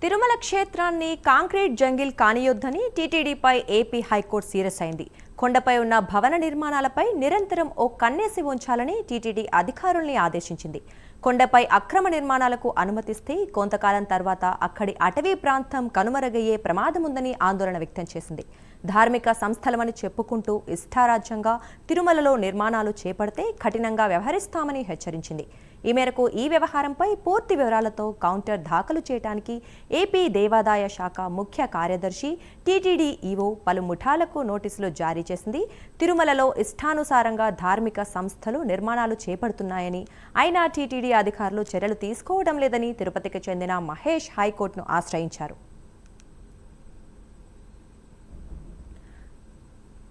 తిరుమల క్షేత్రాన్ని concrete jungle కానియొద్దని టీటీడీపై ఏపీ హైకోర్టు సీరియస్ అయింది. కొండపై ఉన్న భవన నిర్మాణాలపై నిరంతరం ఓ కన్నేసి ఉంచాలని టీటీడీ అధికారుల్ని ఆదేశించింది. కొండపై అక్రమ నిర్మాణాలకు అనుమతిస్తే కొంతకాలం తర్వాత అక్కడి అటవీ ప్రాంతం కనుమరుగయ్యే ప్రమాదముందని ఆందోళన వ్యక్తం చేసింది. ధార్మిక సంస్థలమని చెప్పుకుంటూ ఇష్టారాజ్యంగా తిరుమలలో నిర్మాణాలు చేపడితే కఠినంగా వ్యవహరిస్తామని హెచ్చరించింది. ఈ మేరకు ఈ వ్యవహారంపై పూర్తి వివరాలతో కౌంటర్ దాఖలు చేయడానికి ఏపీ దేవాదాయ శాఖ ముఖ్య కార్యదర్శి టీటీడీ ఈవో పలు ముఠాలకు నోటీసులు జారీ చేసింది. తిరుమలలో ఇష్టానుసారంగా ధార్మిక సంస్థలు నిర్మాణాలు చేపడుతున్నాయని, అయినా టీటీడీ అధికారులు చర్యలు తీసుకోవడం లేదని తిరుపతికి చెందిన మహేష్ హైకోర్టును ఆశ్రయించారు.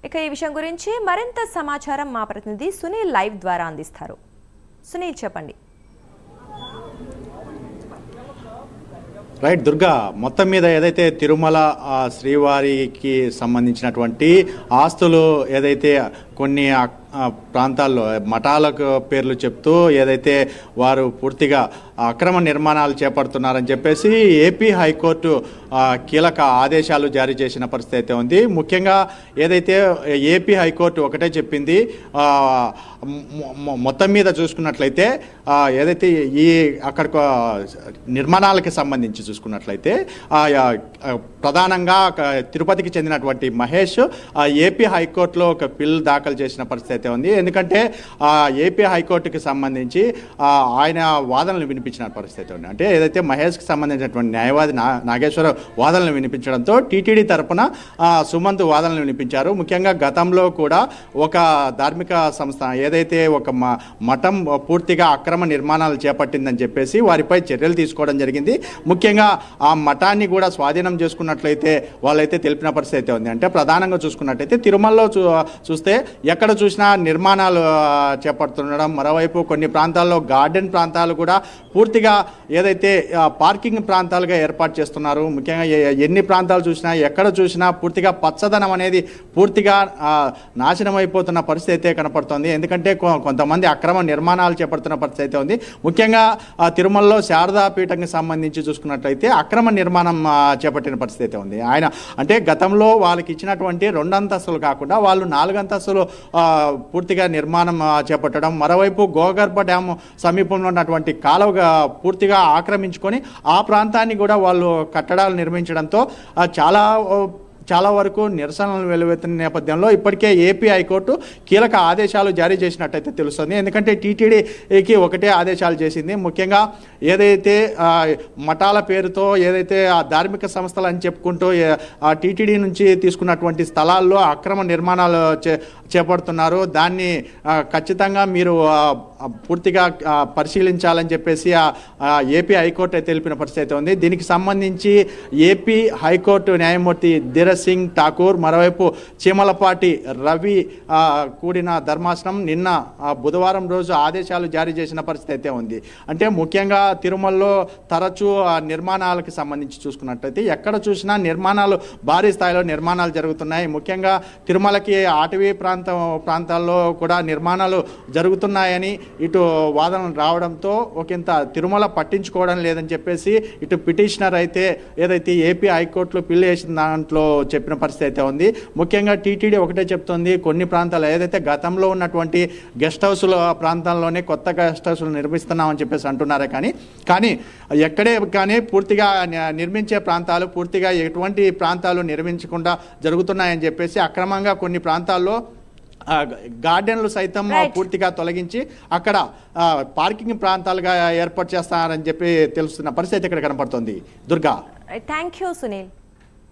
ఇక ఈ విషయం గురించి మరింత సమాచారం మా ప్రతినిధి సునీల్ లైవ్ ద్వారా అందిస్తారు. సునీల్, చెప్పండి. రైట్ దుర్గా, మొత్తం మీద ఏదైతే తిరుమల శ్రీవారికి సంబంధించినటువంటి ఆస్తులు ఏదైతే కొన్ని ప్రాంతాల్లో మఠాలకు పేర్లు చెప్తూ ఏదైతే వారు పూర్తిగా అక్రమ నిర్మాణాలు చేపడుతున్నారని చెప్పేసి ఏపీ హైకోర్టు కీలక ఆదేశాలు జారీ చేసిన పరిస్థితి అయితే ఉంది. ముఖ్యంగా ఏదైతే ఏపీ హైకోర్టు ఒకటే చెప్పింది, మొత్తం మీద చూసుకున్నట్లయితే ఏదైతే ఈ అక్కడ నిర్మాణాలకి సంబంధించి చూసుకున్నట్లయితే ప్రధానంగా తిరుపతికి చెందినటువంటి మహేష్ ఏపీ హైకోర్టులో ఒక పిల్ దాఖలు చేసిన పరిస్థితి ఉంది. ఎందుకంటే ఏపీ హైకోర్టుకి సంబంధించి ఆయన వాదనలు వినిపించిన పరిస్థితి ఉంది. అంటే ఏదైతే మహేష్కి సంబంధించినటువంటి న్యాయవాది నాగేశ్వర వాదనలు వినిపించడంతో టీటీడీ తరపున సుమంత్ వాదనలు వినిపించారు. ముఖ్యంగా గతంలో కూడా ఒక ధార్మిక సంస్థ ఏదైతే ఒక మఠం పూర్తిగా అక్రమ నిర్మాణాలు చేపట్టిందని చెప్పేసి వారిపై చర్యలు తీసుకోవడం జరిగింది. ముఖ్యంగా ఆ మఠాన్ని కూడా స్వాధీనం చేసుకున్నట్లయితే వాళ్ళైతే తెలిపిన పరిస్థితి అయితే ఉంది. అంటే ప్రధానంగా చూసుకున్నట్లయితే తిరుమలలో చూస్తే ఎక్కడ చూసినా నిర్మాణాలు చేపడుతుండడం, మరోవైపు కొన్ని ప్రాంతాల్లో గార్డెన్ ప్రాంతాలు కూడా పూర్తిగా ఏదైతే పార్కింగ్ ప్రాంతాలుగా ఏర్పాటు చేస్తున్నారు. ముఖ్యంగా ఎన్ని ప్రాంతాలు చూసినా ఎక్కడ చూసినా పూర్తిగా పచ్చదనం అనేది పూర్తిగా నాశనం అయిపోతున్న పరిస్థితి అయితే కనపడుతుంది. ఎందుకంటే కొంతమంది అక్రమ నిర్మాణాలు చేపడుతున్న పరిస్థితి అయితే ఉంది. ముఖ్యంగా తిరుమలలో శారదా పీఠంకి సంబంధించి చూసుకున్నట్లయితే అక్రమ నిర్మాణం చేపట్టిన పరిస్థితి అయితే ఉంది. ఆయన అంటే గతంలో వాళ్ళకి ఇచ్చినటువంటి 2 అంతస్తులు కాకుండా వాళ్ళు 4 అంతస్తులు పూర్తిగా నిర్మాణం చేపట్టడం, మరోవైపు గోగర్భ డ్యాము సమీపంలో ఉన్నటువంటి కాలువ పూర్తిగా ఆక్రమించుకొని ఆ ప్రాంతాన్ని కూడా వాళ్ళు కట్టడాలు నిర్మించడంతో చాలా వరకు నిరసనలు వెలువెత్తిన నేపథ్యంలో ఇప్పటికే ఏపీ హైకోర్టు కీలక ఆదేశాలు జారీ చేసినట్టయితే తెలుస్తుంది. ఎందుకంటే టీటీడీకి ఒకటే ఆదేశాలు చేసింది. ముఖ్యంగా ఏదైతే మఠాల పేరుతో ఏదైతే ఆ ధార్మిక సంస్థలు అని చెప్పుకుంటూ టీటీడీ నుంచి తీసుకున్నటువంటి స్థలాల్లో అక్రమ నిర్మాణాలు చేపడుతున్నారు, దాన్ని ఖచ్చితంగా మీరు పూర్తిగా పరిశీలించాలని చెప్పేసి ఏపీ హైకోర్టు తెలిపిన పరిస్థితి అయితే ఉంది. దీనికి సంబంధించి ఏపీ హైకోర్టు న్యాయమూర్తి ధీరజ్ సింగ్ ఠాకూర్, మరోవైపు చీమలపాటి రవి కూడిన ధర్మాసనం నిన్న బుధవారం రోజు ఆదేశాలు జారీ చేసిన పరిస్థితి అయితే ఉంది. అంటే ముఖ్యంగా తిరుమలలో తరచూ నిర్మాణాలకు సంబంధించి చూసుకున్నట్లయితే ఎక్కడ చూసినా నిర్మాణాలు భారీ స్థాయిలో నిర్మాణాలు జరుగుతున్నాయి. ముఖ్యంగా తిరుమలకి అటవీ ప్రాంతాల్లో కూడా నిర్మాణాలు జరుగుతున్నాయని ఇటు వాదనలు రావడంతో ఒకంత తిరుమల పట్టించుకోవడం లేదని చెప్పేసి ఇటు పిటిషనర్ అయితే ఏదైతే ఏపీ హైకోర్టులో పిల్లు వేసిన దాంట్లో చెప్పిన పరిస్థితి అయితే ఉంది. ముఖ్యంగా టీటీడీ ఒకటే చెప్తుంది, కొన్ని ప్రాంతాలు ఏదైతే గతంలో ఉన్నటువంటి గెస్ట్ హౌస్ల ప్రాంతాల్లోనే కొత్త గెస్ట్ హౌస్లు నిర్మిస్తున్నామని చెప్పేసి అంటున్నారే కానీ ఎక్కడే కానీ పూర్తిగా నిర్మించే ప్రాంతాలు పూర్తిగా ఎటువంటి ప్రాంతాలు నిర్మించకుండా జరుగుతున్నాయని చెప్పేసి అక్రమంగా కొన్ని ప్రాంతాల్లో గార్డెన్లు సైతం పూర్తిగా తొలగించి అక్కడ పార్కింగ్ ప్రాంతాలుగా ఏర్పాటు చేస్తారని చెప్పి తెలుస్తున్న పరిస్థితి ఇక్కడ కనపడుతుంది. Durga, thank you Sunil.